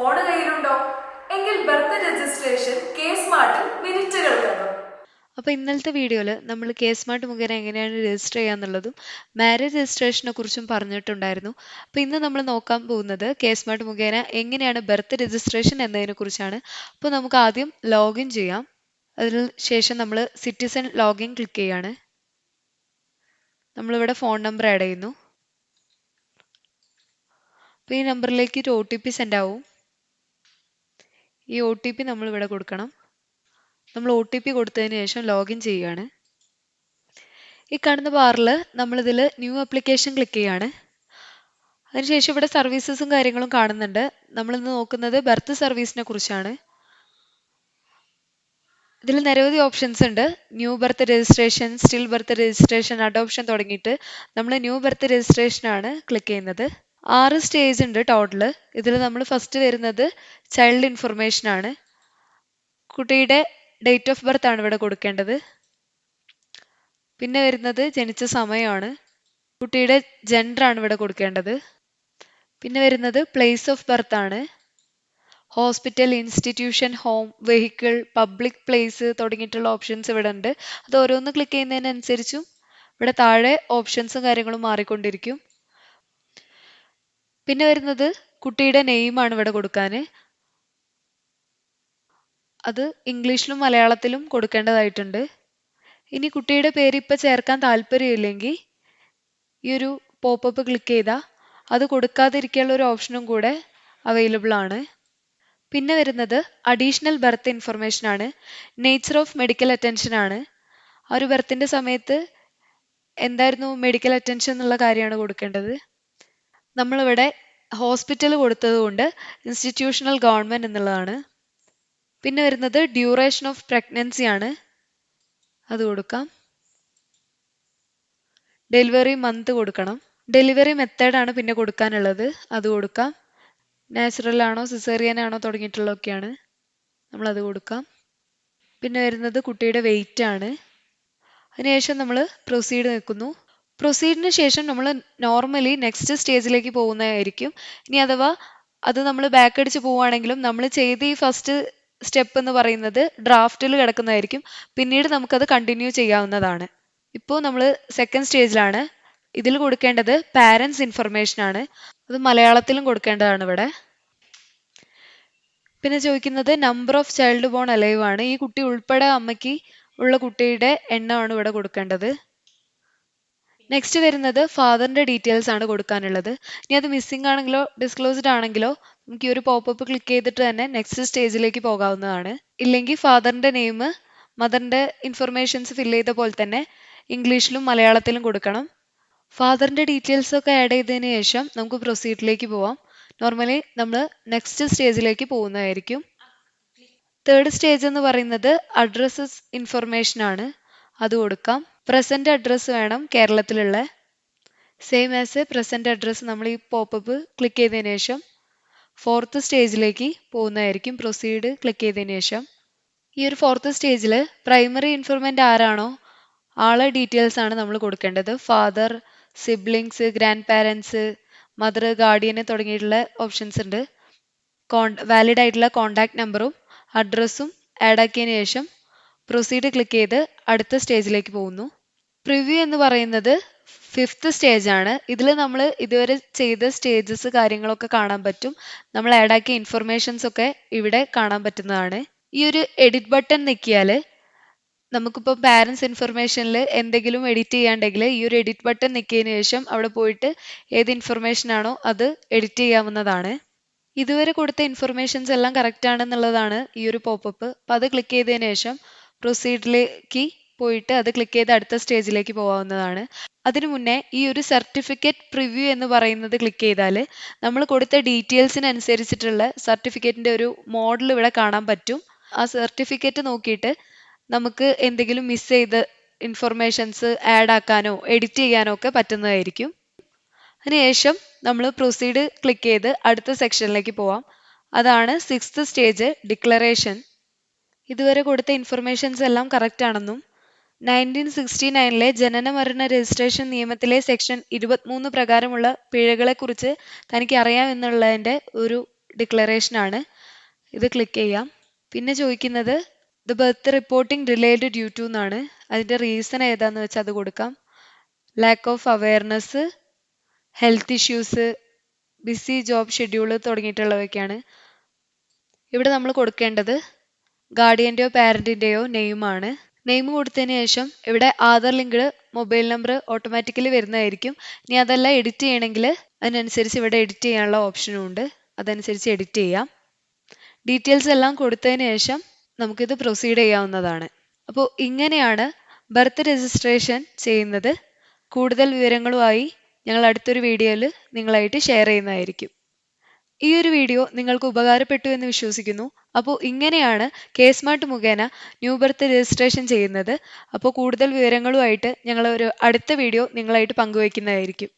Phone കയ്യിലുണ്ടോ? എങ്കിൽ birth registration K സ്മാർട്ടിൽ മിനിറ്റുകൾക്കകം. അപ്പോൾ ഇന്നലത്തെ വീഡിയോയിൽ നമ്മൾ കെ സ്മാർട്ട് മുഖേന എങ്ങനെയാണ് രജിസ്റ്റർ ചെയ്യാന്നുള്ളതും മാരേജ് രജിസ്ട്രേഷനെ കുറിച്ചും പറഞ്ഞിട്ടുണ്ടായിരുന്നു. അപ്പോൾ ഇന്ന് നമ്മൾ നോക്കാൻ പോകുന്നത് കെ സ്മാർട്ട് മുഖേന എങ്ങനെയാണ് ബർത്ത് രജിസ്ട്രേഷൻ എന്നതിനെ കുറിച്ചാണ്. അപ്പോൾ നമുക്ക് ആദ്യം ലോഗിൻ ചെയ്യാം. അതിന് ശേഷം നമ്മൾ സിറ്റിസൺ ലോഗിൻ ക്ലിക്ക് ചെയ്യാണ്. നമ്മളിവിടെ ഫോൺ നമ്പർ ആഡ് ചെയ്യുന്നു. അപ്പോൾ ഈ നമ്പറിലേക്ക് ഒരു OTP സെൻഡ് ആവും. ഈ OTP നമ്മളിവിടെ കൊടുക്കണം. നമ്മൾ OTP കൊടുത്തതിന് ശേഷം ലോഗിൻ ചെയ്യുകയാണ്. ഈ കാണുന്ന ബാറിൽ നമ്മളിതിൽ ന്യൂ ആപ്ലിക്കേഷൻ ക്ലിക്ക് ചെയ്യാണ്. അതിനുശേഷം ഇവിടെ സർവീസസും കാര്യങ്ങളും കാണുന്നുണ്ട്. നമ്മളിന്ന് നോക്കുന്നത് ബർത്ത് സർവീസിനെ കുറിച്ചാണ്. ഇതിൽ നിരവധി ഓപ്ഷൻസ് ഉണ്ട്. New birth registration, still birth registration, adoption തുടങ്ങിയിട്ട് നമ്മൾ ന്യൂ ബർത്ത് രജിസ്ട്രേഷൻ ആണ് ക്ലിക്ക് ചെയ്യുന്നത്. 6 സ്റ്റേജ് ഉണ്ട് ടോട്ടൽ. ഇതിൽ നമ്മൾ ഫസ്റ്റ് വരുന്നത് ചൈൽഡ് ഇൻഫർമേഷൻ ആണ്. കുട്ടിയുടെ ഡേറ്റ് ഓഫ് ബർത്ത് ആണ് ഇവിടെ കൊടുക്കേണ്ടത്. പിന്നെ വരുന്നത് ജനിച്ച സമയമാണ്. കുട്ടിയുടെ ജെൻഡർ ആണ് ഇവിടെ കൊടുക്കേണ്ടത്. പിന്നെ വരുന്നത് പ്ലേസ് ഓഫ് ബർത്ത് ആണ്. Hospital, institution, home, vehicle, public place തുടങ്ങിയിട്ടുള്ള ഓപ്ഷൻസ് ഇവിടെ ഉണ്ട്. അത് ഓരോന്ന് ക്ലിക്ക് ചെയ്യുന്നതിനനുസരിച്ചും ഇവിടെ താഴെ ഓപ്ഷൻസും കാര്യങ്ങളും മാറിക്കൊണ്ടിരിക്കും. പിന്നെ വരുന്നത് കുട്ടിയുടെ നെയിമാണ് ഇവിടെ കൊടുക്കാൻ. അത് ഇംഗ്ലീഷിലും മലയാളത്തിലും കൊടുക്കേണ്ടതായിട്ടുണ്ട്. ഇനി കുട്ടിയുടെ പേര് ഇപ്പം ചേർക്കാൻ താല്പര്യമില്ലെങ്കിൽ ഈ ഒരു പോപ്പപ്പ് ക്ലിക്ക് ചെയ്താൽ അത് കൊടുക്കാതിരിക്കാനുള്ള ഒരു ഓപ്ഷനും കൂടെ അവൈലബിൾ ആണ്. പിന്നെ വരുന്നത് അഡീഷണൽ ബർത്ത് ഇൻഫർമേഷൻ ആണ്. നേച്ചർ ഓഫ് മെഡിക്കൽ അറ്റൻഷൻ ആണ്. ആ ഒരു ബർത്തിൻ്റെ സമയത്ത് എന്തായിരുന്നു മെഡിക്കൽ അറ്റൻഷൻ എന്നുള്ള കാര്യമാണ് കൊടുക്കേണ്ടത്. നമ്മളിവിടെ ഹോസ്പിറ്റൽ കൊടുത്തത് കൊണ്ട് ഇൻസ്റ്റിറ്റ്യൂഷണൽ ഗവൺമെൻറ് എന്നുള്ളതാണ്. പിന്നെ വരുന്നത് ഡ്യൂറേഷൻ ഓഫ് പ്രഗ്നൻസി ആണ്. അത് കൊടുക്കാം. ഡെലിവറി മന്ത് കൊടുക്കണം. ഡെലിവറി മെത്തേഡാണ് പിന്നെ കൊടുക്കാനുള്ളത്. അത് കൊടുക്കാം. നാച്ചുറൽ ആണോ സിസേറിയൻ ആണോ തുടങ്ങിയിട്ടുള്ളതൊക്കെയാണ്. നമ്മളത് കൊടുക്കാം. പിന്നെ വരുന്നത് കുട്ടിയുടെ വെയിറ്റ് ആണ്. അതിനുശേഷം നമ്മൾ പ്രൊസീഡ് നിൽക്കുന്നു. പ്രൊസീഡിന് ശേഷം നമ്മൾ നോർമലി നെക്സ്റ്റ് സ്റ്റേജിലേക്ക് പോകുന്നതായിരിക്കും. ഇനി അഥവാ അത് നമ്മൾ ബാക്ക് അടിച്ച് പോവുകയാണെങ്കിലും നമ്മൾ ചെയ്ത ഈ ഫസ്റ്റ് സ്റ്റെപ്പ് എന്ന് പറയുന്നത് ഡ്രാഫ്റ്റിൽ കിടക്കുന്നതായിരിക്കും. പിന്നീട് നമുക്കത് കണ്ടിന്യൂ ചെയ്യാവുന്നതാണ്. ഇപ്പോൾ നമ്മൾ സെക്കൻഡ് സ്റ്റേജിലാണ്. ഇതിൽ കൊടുക്കേണ്ടത് പാരൻസ് ഇൻഫർമേഷൻ ആണ്. അത് മലയാളത്തിലും കൊടുക്കേണ്ടതാണ് ഇവിടെ. പിന്നെ ചോദിക്കുന്നത് number of child born alive ആണ്. ഈ കുട്ടി ഉൾപ്പെടെ അമ്മയ്ക്ക് ഉള്ള കുട്ടിയുടെ എണ്ണമാണ് ഇവിടെ കൊടുക്കേണ്ടത്. നെക്സ്റ്റ് വരുന്നത് ഫാദറിന്റെ ഡീറ്റെയിൽസ് ആണ് കൊടുക്കാനുള്ളത്. ഇനി അത് മിസ്സിംഗ് ആണെങ്കിലോ ഡിസ്ക്ലോസ്ഡ് ആണെങ്കിലോ നമുക്ക് ഈ ഒരു പോപ്പപ്പ് ക്ലിക്ക് ചെയ്തിട്ട് തന്നെ നെക്സ്റ്റ് സ്റ്റേജിലേക്ക് പോകാവുന്നതാണ്. ഇല്ലെങ്കിൽ ഫാദറിന്റെ നെയിം, മദറിന്റെ ഇൻഫർമേഷൻസ് ഫില്ല് ചെയ്ത പോലെ തന്നെ ഇംഗ്ലീഷിലും മലയാളത്തിലും കൊടുക്കണം. ഫാദറിന്റെ ഡീറ്റെയിൽസ് ഒക്കെ ആഡ് ചെയ്തതിന് ശേഷം നമുക്ക് പ്രൊസീഡിലേക്ക് പോവാം. നോർമലി നമ്മൾ നെക്സ്റ്റ് സ്റ്റേജിലേക്ക് പോകുന്നതായിരിക്കും. തേർഡ് സ്റ്റേജ് എന്ന് പറയുന്നത് അഡ്രസ്സസ് ഇൻഫർമേഷൻ ആണ്. അത് കൊടുക്കാം. പ്രസന്റ് അഡ്രസ്സ് വേണം കേരളത്തിലുള്ള. സെയിം ആസ് പ്രസന്റ് അഡ്രസ്സ് നമ്മൾ ഈ പോപ്പപ്പ് ക്ലിക്ക് ചെയ്തതിന് ശേഷം ഫോർത്ത് സ്റ്റേജിലേക്ക് പോകുന്നതായിരിക്കും. പ്രൊസീഡ് ക്ലിക്ക് ചെയ്തതിന് ശേഷം ഈ ഒരു ഫോർത്ത് സ്റ്റേജിൽ പ്രൈമറി ഇൻഫർമെൻ്റ് ആരാണോ ആളെ ഡീറ്റെയിൽസ് ആണ് നമ്മൾ കൊടുക്കേണ്ടത്. Father, siblings, grand parents, mother, ഗാർഡിയന് തുടങ്ങിയിട്ടുള്ള ഓപ്ഷൻസ് ഉണ്ട്. വാലിഡ് ആയിട്ടുള്ള കോണ്ടാക്ട് നമ്പറും അഡ്രസ്സും ആഡ് ആക്കിയതിന് ശേഷം പ്രൊസീഡ് ക്ലിക്ക് ചെയ്ത് അടുത്ത സ്റ്റേജിലേക്ക് പോകുന്നു. പ്രിവ്യൂ എന്ന് പറയുന്നത് ഫിഫ്ത്ത് സ്റ്റേജ് ആണ്. ഇതിൽ നമ്മൾ ഇതുവരെ ചെയ്ത സ്റ്റേജസ് കാര്യങ്ങളൊക്കെ കാണാൻ പറ്റും. നമ്മൾ ആഡ് ആക്കിയ ഇൻഫർമേഷൻസ് ഒക്കെ ഇവിടെ കാണാൻ പറ്റുന്നതാണ്. ഈ ഒരു എഡിറ്റ് ബട്ടൺ ഞെക്കിയാൽ നമുക്കിപ്പോൾ പാരൻസ് ഇൻഫർമേഷനിൽ എന്തെങ്കിലും എഡിറ്റ് ചെയ്യാണ്ടെങ്കിൽ ഈ ഒരു എഡിറ്റ് ബട്ടൺ ഞെക്കിയതിന് ശേഷം അവിടെ പോയിട്ട് ഏത് ഇൻഫർമേഷൻ ആണോ അത് എഡിറ്റ് ചെയ്യാവുന്നതാണ്. ഇതുവരെ കൊടുത്ത ഇൻഫർമേഷൻസ് എല്ലാം കറക്റ്റ് ആണെന്നുള്ളതാണ് ഈ ഒരു പോപ്പപ്പ്. അപ്പോൾ അത് ക്ലിക്ക് ചെയ്തതിന് ശേഷം പ്രൊസീഡിലേക്ക് പോയിട്ട് അത് ക്ലിക്ക് ചെയ്ത് അടുത്ത സ്റ്റേജിലേക്ക് പോകാവുന്നതാണ്. അതിനു മുന്നേ ഈ ഒരു സർട്ടിഫിക്കറ്റ് പ്രിവ്യൂ എന്ന് പറയുന്നത് ക്ലിക്ക് ചെയ്താൽ നമ്മൾ കൊടുത്ത ഡീറ്റെയിൽസിനനുസരിച്ചിട്ടുള്ള സർട്ടിഫിക്കറ്റിൻ്റെ ഒരു മോഡൽ ഇവിടെ കാണാൻ പറ്റും. ആ സർട്ടിഫിക്കറ്റ് നോക്കിയിട്ട് നമുക്ക് എന്തെങ്കിലും മിസ് ചെയ്ത ഇൻഫർമേഷൻസ് ആഡ് ആക്കാനോ എഡിറ്റ് ചെയ്യാനോ ഒക്കെ പറ്റുന്നതായിരിക്കും. അതിനുശേഷം നമ്മൾ പ്രൊസീഡ് ക്ലിക്ക് ചെയ്ത് അടുത്ത സെക്ഷനിലേക്ക് പോവാം. അതാണ് സിക്സ്ത് സ്റ്റേജ്, ഡിക്ലറേഷൻ. ഇതുവരെ കൊടുത്ത ഇൻഫർമേഷൻസ് എല്ലാം കറക്റ്റ് ആണെന്നും 1969 ജനന മരണ രജിസ്ട്രേഷൻ നിയമത്തിലെ സെക്ഷൻ 23 പ്രകാരമുള്ള പിഴകളെക്കുറിച്ച് തനിക്ക് അറിയാമെന്നുള്ളതിൻ്റെ ഒരു ഡിക്ലറേഷൻ ആണ്. ഇത് ക്ലിക്ക് ചെയ്യാം. പിന്നെ ചോദിക്കുന്നത് the birth reporting related due to എന്നാണ്. അതിൻ്റെ റീസൺ ഏതാന്ന് വെച്ചാൽ അത് കൊടുക്കാം. Lack of awareness, health issues, busy job schedule തുടങ്ങിയിട്ടുള്ളവയൊക്കെയാണ്. ഇവിടെ നമ്മൾ കൊടുക്കേണ്ടത് ഗാർഡിയൻ്റെയോ പാരൻറ്റിൻ്റെയോ നെയിമാണ്. നെയിം കൊടുത്തതിന് ശേഷം ഇവിടെ Aadhaar linked mobile number automatically വരുന്നതായിരിക്കും. ഇനി അതല്ല എഡിറ്റ് ചെയ്യണമെങ്കിൽ അതിനനുസരിച്ച് ഇവിടെ എഡിറ്റ് ചെയ്യാനുള്ള ഓപ്ഷനും ഉണ്ട്. അതനുസരിച്ച് എഡിറ്റ് ചെയ്യാം. ഡീറ്റെയിൽസ് എല്ലാം കൊടുത്തതിന് ശേഷം നമുക്കിത് പ്രൊസീഡ് ചെയ്യാവുന്നതാണ്. അപ്പോൾ ഇങ്ങനെയാണ് ബർത്ത് രജിസ്ട്രേഷൻ ചെയ്യുന്നത്. കൂടുതൽ വിവരങ്ങളുമായി ഞങ്ങൾ അടുത്തൊരു വീഡിയോയിൽ നിങ്ങളായിട്ട് ഷെയർ ചെയ്യുന്നതായിരിക്കും. ഈ ഒരു വീഡിയോ നിങ്ങൾക്ക് ഉപകാരപ്പെട്ടു എന്ന് വിശ്വസിക്കുന്നു. അപ്പോൾ ഇങ്ങനെയാണ് കേസ്മാർട്ട് മുഖേന ന്യൂ ബർത്ത് രജിസ്ട്രേഷൻ ചെയ്യുന്നത്. അപ്പോൾ കൂടുതൽ വിവരങ്ങളുമായിട്ട് ഞങ്ങൾ ഒരു അടുത്ത വീഡിയോ നിങ്ങളായിട്ട് പങ്കുവയ്ക്കുന്നതായിരിക്കും.